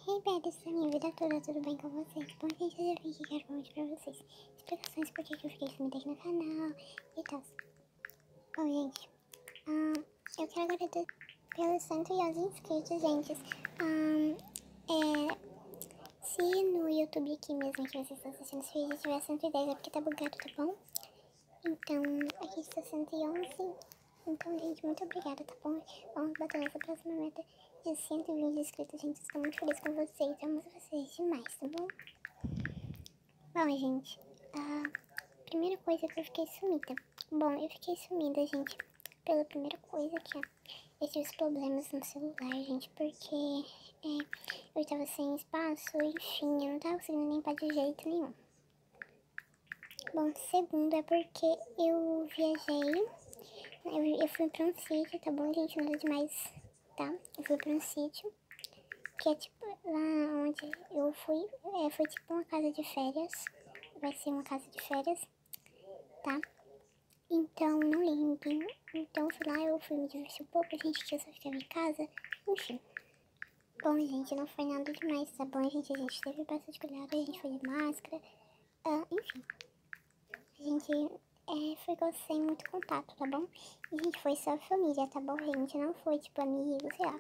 Hey, Betos, da minha vida toda, tudo bem com vocês? Bom, gente, eu já vim aqui e quero mostrar pra vocês explicações por que eu fiquei sumida aqui no canal e tal. Bom, gente, eu quero agradecer pelos 111 inscritos, gente. Se no YouTube aqui mesmo que vocês estão assistindo esse vídeo tiver 110 é porque tá bugado, tá bom? Então, aqui está 111. Então, gente, muito obrigada, tá bom? Vamos bater nessa próxima meta de 120 inscritos, gente. Estou muito feliz com vocês. Amo vocês demais, tá bom? Bom, gente, a primeira coisa que eu fiquei sumida. Bom, eu fiquei sumida, gente, pela primeira coisa que eu tive os problemas no celular, gente, porque eu tava sem espaço, enfim, eu não tava conseguindo limpar de jeito nenhum. Bom, segundo é porque eu viajei, eu fui pra um sítio, tá bom, gente? Nada demais, tá? Eu fui pra um sítio, que é tipo, lá onde eu fui, foi tipo uma casa de férias. Vai ser uma casa de férias, tá? Então, não liguem. Então, fui lá, eu fui me divertir um pouco, gente, que eu só ficava em casa. Enfim. Bom, gente, não foi nada demais, tá bom, gente? A gente teve bastante cuidado, a gente foi de máscara. Enfim. A gente ficou sem muito contato, tá bom? E a gente foi só família, tá bom, gente? Não foi, tipo, amigos, sei lá.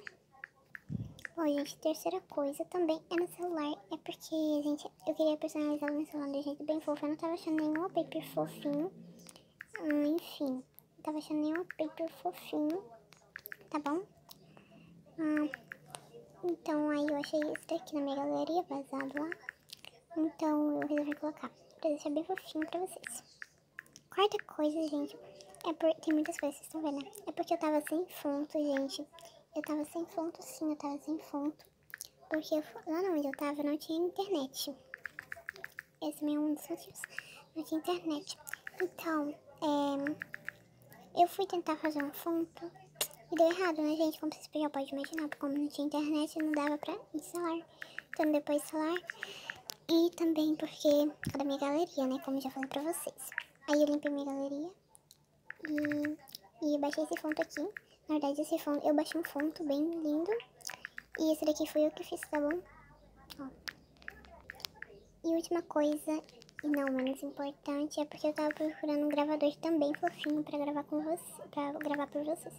Bom, gente, terceira coisa também é no celular. É porque, gente, eu queria personalizar o meu celular de um jeito bem fofo. Eu não tava achando nenhum wallpaper fofinho. Enfim, eu tava achando nenhum wallpaper fofinho, tá bom? Então aí eu achei esse daqui na minha galeria, vazado lá. Então eu resolvi colocar, pra deixar bem fofinho pra vocês. Quarta coisa, gente, tem muitas coisas, vocês estão vendo, né? É porque eu tava sem fonto, gente. Eu tava sem fonto, sim, eu tava sem fonto. Porque lá onde eu tava não tinha internet. Esse também é um dos motivos. Não tinha internet. Então, eu fui tentar fazer uma fonte e deu errado, né, gente? Como vocês já podem imaginar, porque como não tinha internet, não dava pra instalar. Então, depois instalar. E também porque da minha galeria, né, como eu já falei pra vocês. Aí eu limpei minha galeria e baixei esse fonte aqui. Na verdade, esse fonte, eu baixei um fonte bem lindo. E esse daqui foi eu que fiz, tá bom? Ó. E última coisa, e não menos importante, é porque eu tava procurando um gravador também fofinho pra gravar com você, pra gravar por vocês.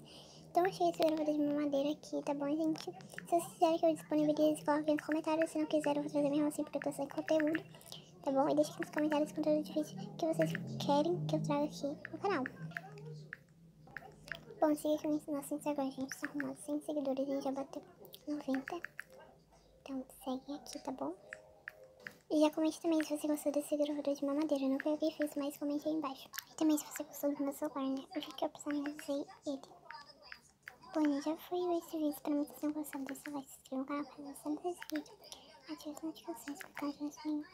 Então eu achei esse gravador de madeira aqui, tá bom, gente? Se vocês quiserem que eu disponibilize, coloquem nos comentários. Se não quiser, eu vou trazer mesmo assim, porque eu tô sem conteúdo, tá bom? E deixem aqui nos comentários o conteúdo difícil que vocês querem que eu traga aqui no canal. Bom, siga aqui no nosso Instagram, gente. Só arrumou 100 seguidores e já bateu 90. Então segue aqui, tá bom? E já comente também se você gostou desse gravador de mamadeira. Não foi eu que fiz, mas comente aí embaixo. E também se você gostou do meu celular, né? Porque que eu personalizei ele. Bom, gente, já foi esse vídeo. Espero muito que vocês tenham gostado desse like. Se inscreva no canal, fazer sempre esse vídeo. Ative as notificações, clicar no sininho.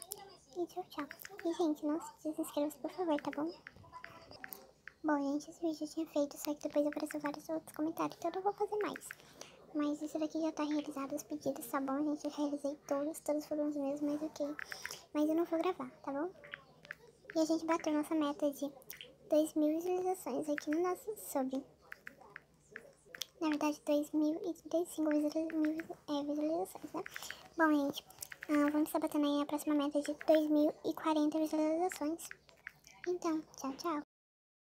E tchau, tchau. E, gente, não se desinscreva, por favor, tá bom? Bom, gente, esse vídeo eu tinha feito, só que depois apareceu vários outros comentários. Então eu não vou fazer mais. Mas esse daqui já tá realizado, os pedidos, tá bom, gente? Eu realizei todos foram os meus, mas ok. Mas eu não vou gravar, tá bom? E a gente bateu nossa meta de 2.000 visualizações aqui no nosso sub. Na verdade, 2.035 visualizações, né? Bom, gente, vamos estar batendo aí a próxima meta de 2.040 visualizações. Então, tchau, tchau.